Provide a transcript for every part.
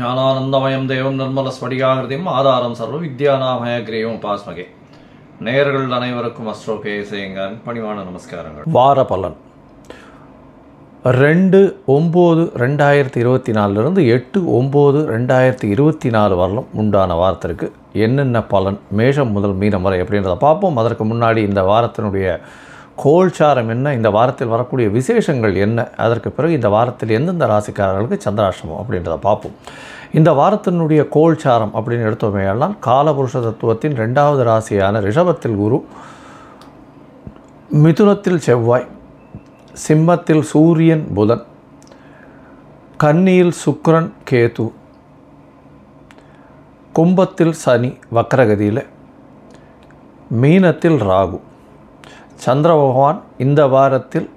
ஞானானந்தமயம் தேவம் நிர்மலஸ்படிகாகிருதியும் ஆதாரம் சர்வ வித்யாநாமய கிரேயம் உபாஸ்மகே. நேயர்கள் அனைவருக்கும் அஸ்ட்ரோ கேஎஸ்ஐயங்காரின் பணிவான நமஸ்காரங்கள். வார பலன் 2/9/2024 8/9/2024 வரலும் உண்டான வாரத்திற்கு என்னென்ன பலன் மேஷம் முதல் மீனம் வரை அப்படின்றத பார்ப்போம். அதற்கு முன்னாடி இந்த வாரத்தினுடைய கோல்சாரம் என்ன, இந்த வாரத்தில் வரக்கூடிய விசேஷங்கள் என்ன, அதற்கு பிறகு இந்த வாரத்தில் எந்தெந்த ராசிக்காரர்களுக்கு சந்திராஷ்டமம் அப்படின்றத பார்ப்போம். இந்த வாரத்தினுடைய கோல்சாரம் அப்படின்னு எடுத்தோமேயானால் காலபுருஷ தத்துவத்தின் 2வது ராசியான ரிஷபத்தில் குரு, மிதுனத்தில் செவ்வாய், சிம்மத்தில் சூரியன் புதன், கன்னியில் சுக்கிரன் கேது, கும்பத்தில் சனி வக்ரகதியில், மீனத்தில் ராகு. சந்திர பகவான் இந்த வாரத்தில்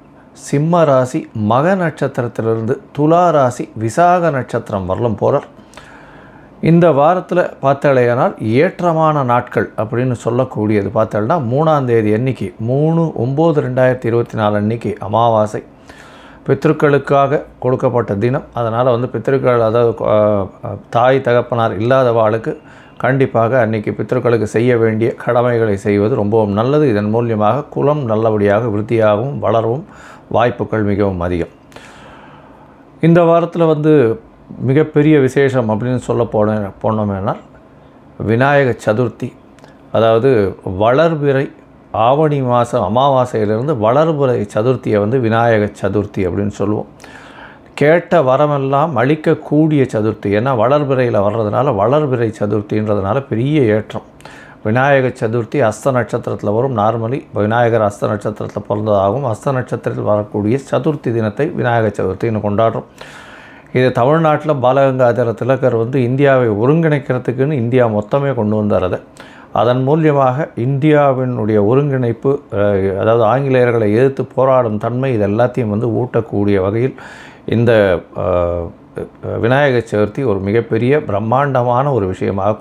சிம்ம ராசி மக நட்சத்திரத்திலிருந்து துலா ராசி விசாக நட்சத்திரம் வரலும் போகிறார். இந்த வாரத்தில் பார்த்தாலேயானால் ஏற்றமான நாட்கள் அப்படின்னு சொல்லக்கூடியது பார்த்தோம்னா 3ஆம் தேதி அன்னைக்கு 3/9/2024 அன்னைக்கு அமாவாசை, பித்ருக்களுக்காக கொடுக்கப்பட்ட தினம். அதனால் பித்ருக்கள், அதாவது தாய் தகப்பனார் இல்லாதவாளுக்கு கண்டிப்பாக அன்றைக்கி பித்ருக்களுக்கு செய்ய வேண்டிய கடமைகளை செய்வது ரொம்பவும் நல்லது. இதன் மூலியமாக குலம் நல்லபடியாக விருத்தியாகவும் வளரவும் வாய்ப்புகள் மிகவும் அதிகம். இந்த வாரத்தில் மிகப்பெரிய விசேஷம் அப்படின்னு சொல்ல போனோமேனால் விநாயக சதுர்த்தி, அதாவது வளர்பிறை ஆவணி மாதம் அமாவாசையிலிருந்து வளர்பிறை சதுர்த்தியை விநாயக சதுர்த்தி அப்படின்னு சொல்லுவோம். கேட்ட வரமெல்லாம் அளிக்கக்கூடிய சதுர்த்தி. ஏன்னா வளர்பிறையில் வர்றதுனால வளர்பிறை சதுர்த்தின்றதுனால பெரிய ஏற்றம். விநாயக சதுர்த்தி அஸ்த நட்சத்திரத்தில் வரும். நார்மலி விநாயகர் அஸ்த நட்சத்திரத்தில் பிறந்ததாகவும் அஸ்த நட்சத்திரத்தில் வரக்கூடிய சதுர்த்தி தினத்தை விநாயக சதுர்த்தின்னு கொண்டாடுறோம். இது தமிழ்நாட்டில் பாலகங்காதர திலகர் இந்தியாவை ஒருங்கிணைக்கிறதுக்குன்னு இந்தியா மொத்தமே கொண்டு வந்தார். அதன் மூலியமாக இந்தியாவினுடைய ஒருங்கிணைப்பு, அதாவது ஆங்கிலேயர்களை எதிர்த்து போராடும் தன்மை, இது எல்லாத்தையும் ஊட்டக்கூடிய வகையில் இந்த விநாயக சதுர்த்தி ஒரு மிகப்பெரிய பிரம்மாண்டமான ஒரு விஷயமாக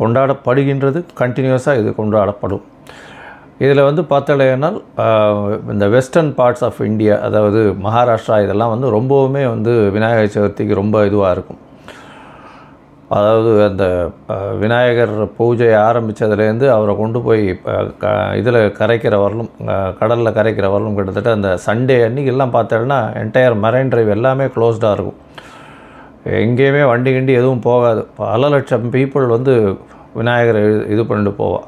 கொண்டாடப்படுகின்றது. கண்டினியூஸாக இது கொண்டாடப்படும். இதில் பார்த்தாலேனால் இந்த வெஸ்டர்ன் பார்ட்ஸ் ஆஃப் இந்தியா, அதாவது மகாராஷ்டிரா, இதெல்லாம் ரொம்பவுமே விநாயக சதுர்த்திக்கு ரொம்ப இதுவாக இருக்கும். அதாவது அந்த விநாயகர் பூஜை ஆரம்பித்ததுலேருந்து அவரை கொண்டு போய் இதில் கரைக்கிற வரலும், கடலில் கரைக்கிற வரலும் கிட்டத்தட்ட அந்த சண்டே அன்றைக்கெல்லாம் பார்த்தோன்னா என்டையர் மரைன் டிரைவ் எல்லாமே க்ளோஸ்டாக இருக்கும். எங்கேயுமே வண்டி கிண்டி எதுவும் போகாது. பல லட்சம் பீப்புள் விநாயகரை இது பண்ணிட்டு போவாள்.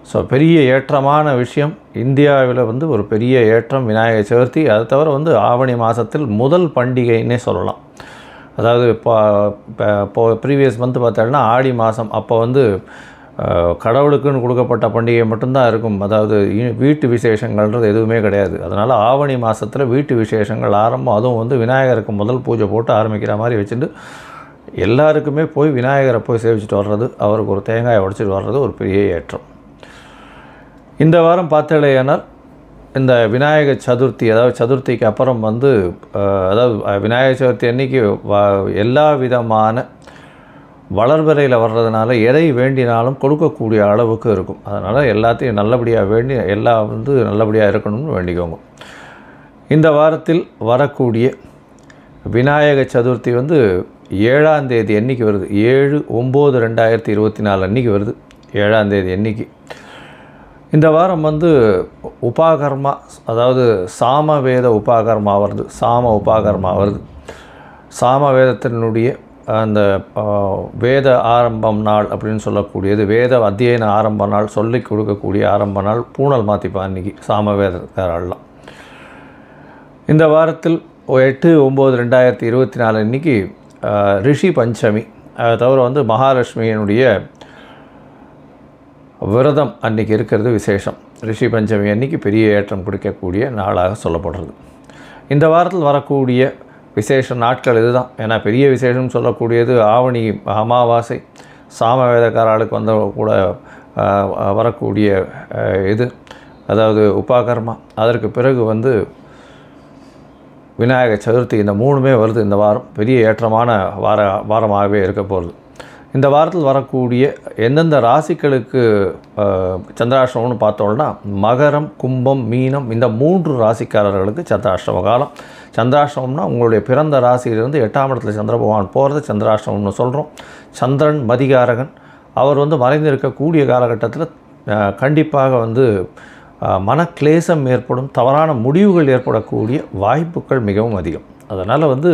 ஸோ பெரிய ஏற்றமான விஷயம். இந்தியாவில் ஒரு பெரிய ஏற்றம் விநாயக சதுர்த்தி. அதை தவிர ஆவணி மாதத்தில் முதல் பண்டிகைன்னே சொல்லலாம். அதாவது இப்போ ப்ரீவியஸ் மந்த் பார்த்தோன்னா ஆடி மாதம், அப்போ கடவுளுக்குன்னு கொடுக்கப்பட்ட பண்டிகை மட்டும்தான் இருக்கும். அதாவது வீட்டு விசேஷங்கள்ன்றது எதுவுமே கிடையாது. அதனால் ஆவணி மாதத்தில் வீட்டு விசேஷங்கள் ஆரம்பம். அதுவும் விநாயகருக்கு முதல் பூஜை போட்டு ஆரம்பிக்கிற மாதிரி வச்சுட்டு எல்லாருக்குமே போய் விநாயகரை போய் சேவிச்சுட்டு வர்றது, அவருக்கு ஒரு தேங்காயை உடைச்சிட்டு வர்றது ஒரு பெரிய ஏற்றம். இந்த வாரம் பார்த்தேனால் இந்த விநாயக சதுர்த்தி, அதாவது சதுர்த்திக்கு அப்புறம் அதாவது விநாயக சதுர்த்தி அன்றைக்கி எல்லா விதமான வளர்பிறையில் வர்றதுனால எதை வேண்டினாலும் கொடுக்கக்கூடிய அளவுக்கு இருக்கும். அதனால் எல்லாத்தையும் நல்லபடியாக வேண்டி எல்லாம் நல்லபடியாக இருக்கணும்னு வேண்டிக்கோங்க. இந்த வாரத்தில் வரக்கூடிய விநாயக சதுர்த்தி 7ஆம் தேதி அன்றைக்கி வருது. 7/9/2024 அன்றைக்கி வருது. 7ஆம் தேதி அன்றைக்கி. இந்த வாரம் உபாகர்மா, அதாவது சாமவேத உபாகர்மா வருது. உபாகர்மா வருது. சாமவேதத்தினுடைய அந்த வேத ஆரம்பம் நாள் அப்படின்னு சொல்லக்கூடியது, வேத அத்தியன ஆரம்ப நாள், சொல்லிக் கொடுக்கக்கூடிய ஆரம்ப நாள். பூனல் மாற்றிப்பா அன்றைக்கி சாமவேதக்காரெல்லாம். இந்த வாரத்தில் 8/9/2024 அன்றைக்கி ரிஷி பஞ்சமி. அதை தவிர மகாலட்சுமியினுடைய விரதம் அன்றைக்கி இருக்கிறது விசேஷம். ரிஷி பஞ்சமி அன்றைக்கி பெரிய ஏற்றம் கொடுக்கக்கூடிய நாளாக சொல்லப்படுறது. இந்த வாரத்தில் வரக்கூடிய விசேஷ நாட்கள் இதுதான். ஏன்னா பெரிய விசேஷம் சொல்லக்கூடியது ஆவணி அமாவாசை, சாமவேதக்காரர்களுக்கு கூட வரக்கூடிய இது, அதாவது உபாகர்மா. அதற்கு பிறகு விநாயக சதுர்த்தி. இந்த 3மே வருது. இந்த வாரம் பெரிய ஏற்றமான வாரமாகவே இருக்க போகிறது. இந்த வாரத்தில் வரக்கூடிய எந்தெந்த ராசிகளுக்கு சந்திராஷ்டமம்னு பார்த்தோம்னா மகரம், கும்பம், மீனம், இந்த 3 ராசிக்காரர்களுக்கு சந்திராஷ்டம காலம். சந்திராஷ்டமம்னா உங்களுடைய பிறந்த ராசியிலிருந்து 8ஆம் இடத்துல சந்திர பகவான் போகிறது சந்திராஷ்டமம்னு சொல்கிறோம். சந்திரன் மதிகாரகன். அவர் வந்து மறைந்திருக்கக்கூடிய காலகட்டத்தில் கண்டிப்பாக வந்து மனக்லேசம் ஏற்படும், தவறான முடிவுகள் ஏற்படக்கூடிய வாய்ப்புகள் மிகவும் அதிகம். அதனால் வந்து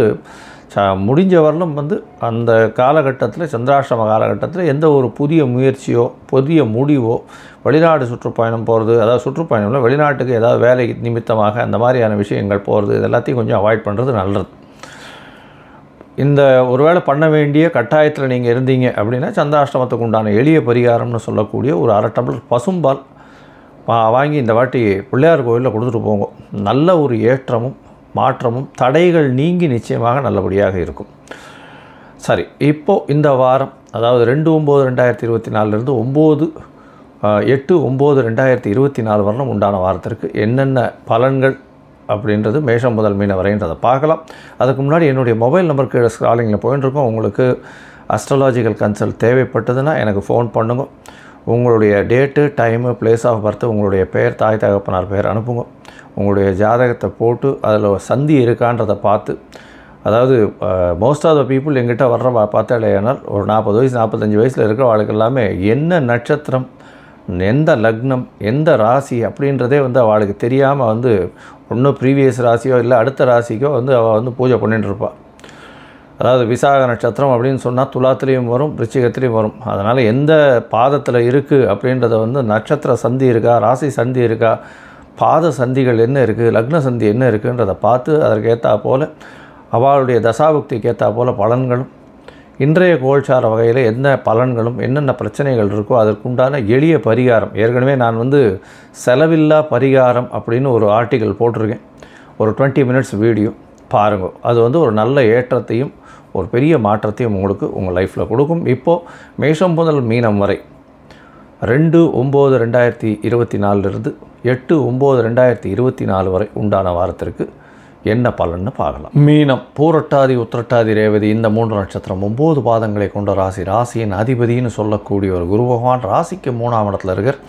முடிஞ்ச வரலும் வந்து அந்த காலகட்டத்தில் சந்திராஷ்டம காலகட்டத்தில் எந்த ஒரு புதிய முயற்சியோ புதிய முடிவோ வெளிநாடு சுற்றுப்பயணம் போகிறது, அதாவது சுற்றுப்பயணம்ல வெளிநாட்டுக்கு ஏதாவது வேலை நிமித்தமாக அந்த மாதிரியான விஷயங்கள் போகிறது, இது எல்லாத்தையும் கொஞ்சம் அவாய்ட் பண்ணுறது நல்லது. இந்த ஒருவேளை பண்ண வேண்டிய கட்டாயத்தில் நீங்கள் இருந்தீங்க அப்படின்னா சந்திராஷ்டமத்துக்கு உண்டான எளிய பரிகாரம்னு சொல்லக்கூடிய ஒரு 1/2 டம்ளர் பசும்பால் வாங்கி இந்த வாட்டி பிள்ளையார் கோயிலில் கொடுத்துட்டு போங்க. நல்ல ஒரு ஏற்றமும் மாற்றமும் தடைகள் நீங்கி நிச்சயமாக நல்லபடியாக இருக்கும். சரி, இப்போது இந்த வாரம் அதாவது 2/9/2024 8/9/2024 வரலும் உண்டான வாரத்திற்கு என்னென்ன பலன்கள் அப்படின்றது மேஷம் முதல் மீனம் வரைன்றதை பார்க்கலாம். அதுக்கு முன்னாடி என்னுடைய மொபைல் நம்பருக்கு கீழே ஸ்க்ராலிங்கில் போயிட்டுருக்கோம். உங்களுக்கு அஸ்ட்ராலாஜிக்கல் கன்சல்ட் தேவைப்பட்டதுன்னா எனக்கு ஃபோன் பண்ணுங்க. உங்களுடைய date, time, place of birth, உங்களுடைய பெயர், தாய் தகப்பனார் பெயர் அனுப்புங்க. உங்களுடைய ஜாதகத்தை போட்டு அதில் சந்தி இருக்கான்றதை பார்த்து, அதாவது மோஸ்ட் ஆஃப் த பீப்புள் எங்கிட்ட வர்ற பார்த்தாலேனால் ஒரு 40 வயசு 45 வயசில் இருக்கிற அவளுக்கு எல்லாமே என்ன நட்சத்திரம், எந்த லக்னம், எந்த ராசி அப்படின்றதே வந்து அவளுக்கு தெரியாமல் வந்து ஒன்று ப்ரீவியஸ் ராசியோ இல்லை அடுத்த ராசிக்கோ வந்து அவள் வந்து பூஜை பண்ணிட்டுருப்பாள். அதாவது விசாக நட்சத்திரம் அப்படின்னு சொன்னால் துலாத்துலேயும் வரும், விருச்சிகத்துலேயும் வரும். அதனால் எந்த பாதத்தில் இருக்குது அப்படின்றத வந்து நட்சத்திர சந்தி இருக்கா, ராசி சந்தி இருக்கா, பாத சந்திகள் என்ன இருக்குது, லக்ன சந்தி என்ன இருக்குன்றதை பார்த்து அதற்கு ஏற்றா போல் அவளுடைய தசாபுக்திக்கு ஏற்றா போல் பலன்களும் இன்றைய கோல்சார வகையில் என்ன பலன்களும் என்னென்ன பிரச்சனைகள் இருக்கோ அதற்குண்டான எளிய பரிகாரம். ஏற்கனவே நான் வந்து செலவில்லா பரிகாரம் அப்படின்னு ஒரு ஆர்டிக்கல் போட்டிருக்கேன், ஒரு 20 மினிட்ஸ் வீடியோ பாருங்க. அது வந்து ஒரு நல்ல ஏற்றத்தையும் ஒரு பெரிய மாற்றத்தையும் உங்களுக்கு உங்கள் லைஃப்பில் கொடுக்கும். இப்போது மேஷம் முதல் மீனம் வரை 2/9/2024 8/9/2024 வரை உண்டான வாரத்திற்கு என்ன பலன்னு பார்க்கலாம். மீனம் பூரட்டாதி, உத்திரட்டாதி, ரேவதி இந்த 3 நட்சத்திரம் 9 பாதங்களை கொண்ட ராசி. ராசியின் அதிபதினு சொல்லக்கூடிய ஒரு குரு பகவான் ராசிக்கு 3ஆம் இடத்துல இருக்கார்.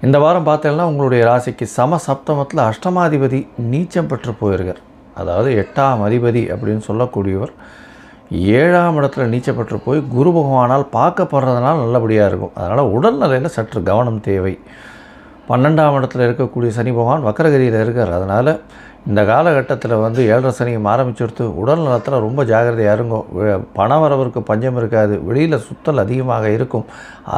இந்த வாரம் பார்த்தீங்கன்னா உங்களுடைய ராசிக்கு சமசப்தமத்தில் அஷ்டமாதிபதி நீச்சம் பெற்று போயிருக்கார். அதாவது 8ஆம் அதிபதி அப்படின்னு சொல்லக்கூடியவர் 7ஆம் இடத்துல நீச்சம் பெற்று போய் குரு பகவானால் பார்க்கப்படுறதுனால நல்லபடியாக இருக்கும். அதனால் உடல்நிலையில் சற்று கவனம் தேவை. 12ஆம் இடத்துல இருக்கக்கூடிய சனி பகவான் வக்கரகதியில் இருக்கார். அதனால் இந்த காலகட்டத்தில் வந்து 7.5 சனியும் ஆரம்பிச்சுடுத்து உடல் நலத்தில் ரொம்ப ஜாகிரதையாக இருங்கோ. பண வரவருக்கு பஞ்சம் இருக்காது. வெளியில் சுத்தல் அதிகமாக இருக்கும்.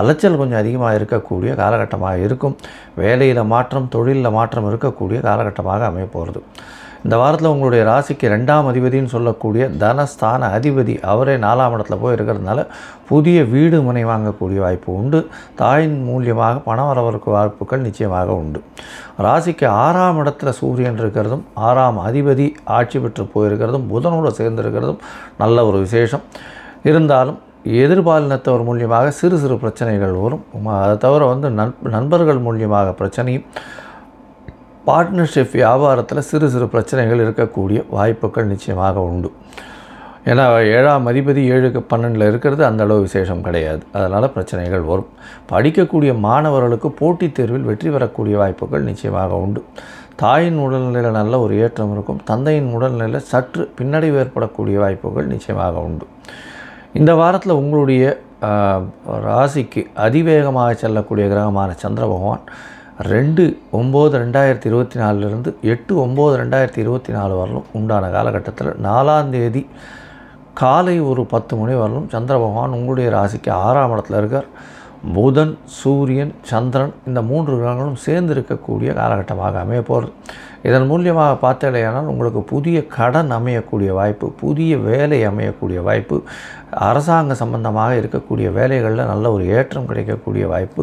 அலைச்சல் கொஞ்சம் அதிகமாக இருக்கக்கூடிய காலகட்டமாக இருக்கும். வேலையில் மாற்றம், தொழிலில் மாற்றம் இருக்கக்கூடிய காலகட்டமாக அமைய போகிறது. இந்த வாரத்தில் உங்களுடைய ராசிக்கு 2ஆம் அதிபதினு சொல்லக்கூடிய தனஸ்தான அதிபதி அவரே 4ஆம் இடத்துல போய் இருக்கிறதுனால புதிய வீடு மனை வாங்கக்கூடிய வாய்ப்பு உண்டு. தாயின் மூலியமாக பணம் வரவருக்கு வாய்ப்புகள் நிச்சயமாக உண்டு. ராசிக்கு 6ஆம் இடத்துல சூரியன் இருக்கிறதும் 6ஆம் அதிபதி ஆட்சி பெற்று போயிருக்கிறதும் புதனோடு சேர்ந்திருக்கிறதும் நல்ல ஒரு விசேஷம். இருந்தாலும் எதிர்பாலினத்தவர் மூலியமாக சிறு சிறு பிரச்சனைகள் வரும். அதை தவிர வந்து நண்பர்கள் மூலியமாக பிரச்சனையும், பார்ட்னர்ஷிப் வியாபாரத்தில் சிறு சிறு பிரச்சனைகள் இருக்கக்கூடிய வாய்ப்புகள் நிச்சயமாக உண்டு. ஏன்னா 7ஆம் அதிபதி 7க்கு 12 இருக்கிறது அந்த அளவு விசேஷம் கிடையாது. அதனால் பிரச்சனைகள் வரும். படிக்கக்கூடிய மாணவர்களுக்கு போட்டித் தேர்வில் வெற்றி பெறக்கூடிய வாய்ப்புகள் நிச்சயமாக உண்டு. தாயின் உடல்நிலையில் நல்ல ஒரு ஏற்றம் இருக்கும். தந்தையின் உடல்நிலையில் சற்று பின்னடைவு ஏற்படக்கூடிய வாய்ப்புகள் நிச்சயமாக உண்டு. இந்த வாரத்தில் உங்களுடைய ராசிக்கு அதிவேகமாக செல்லக்கூடிய கிரகமான சந்திர பகவான் 2/9/2024 8/9/2024 வரலும் உண்டான காலகட்டத்தில் 4ஆம் தேதி காலை ஒரு 10 மணி வரலும் சந்திர பகவான் உங்களுடைய ராசிக்கு 6ஆம் இடத்துல இருக்கார். புதன், சூரியன், சந்திரன் இந்த 3 கிரகங்களும் சேர்ந்து இருக்கக்கூடிய காலகட்டமாக அமைய போகிறது. இதன் மூலியமாக பார்த்தலையானால் உங்களுக்கு புதிய கடன் அமையக்கூடிய வாய்ப்பு, புதிய வேலை அமையக்கூடிய வாய்ப்பு, அரசாங்க சம்பந்தமாக இருக்கக்கூடிய வேலைகளில் நல்ல ஒரு ஏற்றம் கிடைக்கக்கூடிய வாய்ப்பு,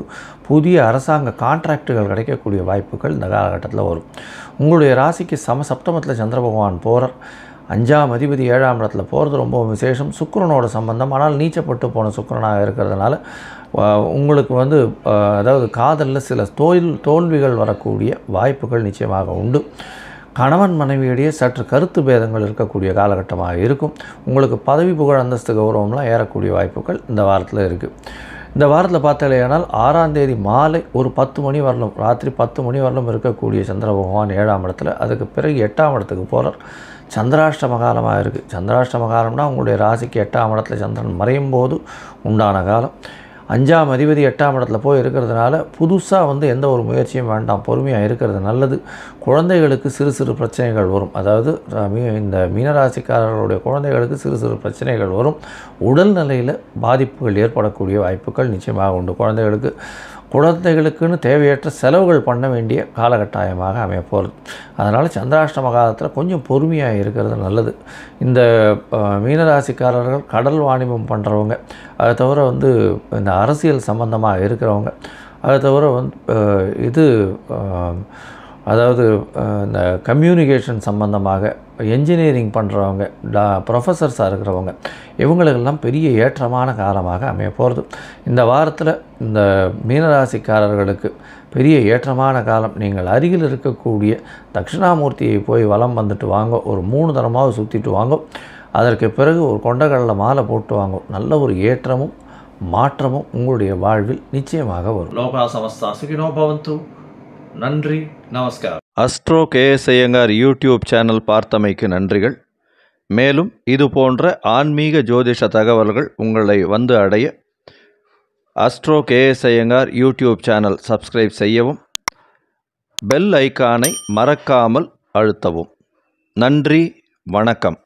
புதிய அரசாங்க கான்ட்ராக்டுகள் கிடைக்கக்கூடிய வாய்ப்புகள் இந்த காலகட்டத்தில் வரும். உங்களுடைய ராசிக்கு சமசப்தமத்தில் சந்திர பகவான் போகிறார். 5ஆம் அதிபதி 7ஆம் இடத்துல போகிறது ரொம்ப விசேஷம். சுக்கிரனோட சம்பந்தம், ஆனால் நீச்சப்பட்டு போன சுக்கிரனாக இருக்கிறதுனால உங்களுக்கு வந்து அதாவது காதலில் சில தோல்விகள் வரக்கூடிய வாய்ப்புகள் நிச்சயமாக உண்டு. கணவன் மனைவியிடையே சற்று கருத்து பேதங்கள் இருக்கக்கூடிய காலகட்டமாக இருக்கும். உங்களுக்கு பதவி புகழ் அந்தஸ்து கௌரவம்லாம் ஏறக்கூடிய வாய்ப்புகள் இந்த வாரத்தில் இருக்குது. இந்த வாரத்தில் பார்த்தாலேயானால் 6ஆம் தேதி மாலை ஒரு 10 மணி வரலும், ராத்திரி 10 மணி வரலும் இருக்கக்கூடிய சந்திர பகவான் 7ஆம் இடத்துல, அதுக்கு பிறகு 8ஆம் இடத்துக்கு போகிறார். சந்திராஷ்டம காலமாக இருக்குது. சந்திராஷ்டம காலம்னா உங்களுடைய ராசிக்கு 8ஆம் இடத்துல சந்திரன் மறையும் போது உண்டான காலம். 5ஆம் அதிபதி 8ஆம் இடத்துல போய் இருக்கிறதுனால புதுசாக வந்து எந்த ஒரு முயற்சியும் வேண்டாம், பொறுமையாக இருக்கிறது நல்லது. குழந்தைகளுக்கு சிறு சிறு பிரச்சனைகள் வரும். அதாவது இந்த மீனராசிக்காரர்களுடைய குழந்தைகளுக்கு சிறு சிறு பிரச்சனைகள் வரும். உடல்நிலையில் பாதிப்புகள் ஏற்படக்கூடிய வாய்ப்புகள் நிச்சயமாக உண்டு. குழந்தைகளுக்குன்னு தேவையற்ற செலவுகள் பண்ண வேண்டிய காலகட்டாயமாக அமைய போகிறது. அதனால் சந்திராஷ்டம காலத்தில் கொஞ்சம் பொறுமையாக இருக்கிறது நல்லது. இந்த மீனராசிக்காரர்கள் கடல் வாணிபம் பண்ணுறவங்க, அதை தவிர வந்து இந்த அரசியல் சம்பந்தமாக இருக்கிறவங்க, அதை தவிர வந்து அதாவது இந்த கம்யூனிகேஷன் சம்பந்தமாக என்ஜினியரிங் பண்ணுறவங்க, ப்ரொஃபஸர்ஸாக இருக்கிறவங்க, இவங்களுக்கெல்லாம் பெரிய ஏற்றமான காலமாக அமைய போகிறது. இந்த வாரத்தில் இந்த மீனராசிக்காரர்களுக்கு பெரிய ஏற்றமான காலம். நீங்கள் அருகில் இருக்கக்கூடிய தட்சிணாமூர்த்தியை போய் வலம் வந்துட்டு வாங்க, ஒரு 3 தரமாவது சுற்றிட்டு வாங்க. அதற்கு பிறகு ஒரு கொண்டக்கடலை மாலை போட்டு வாங்க. நல்ல ஒரு ஏற்றமும் மாற்றமும் உங்களுடைய வாழ்வில் நிச்சயமாக வரும். லோகா சமஸ்தா சுகினோ பவந்து. நன்றி, நமஸ்காரம். Astro KS Iyengar YouTube channel பார்த்தமைக்கு நன்றிகள். மேலும் இது போன்ற ஆன்மீக ஜோதிஷ தகவல்கள் உங்களை வந்து அடைய astro KS Iyengar YouTube channel subscribe செய்யவும், பெல் ஐக்கானை மறக்காமல் அழுத்தவும். நன்றி, வணக்கம்.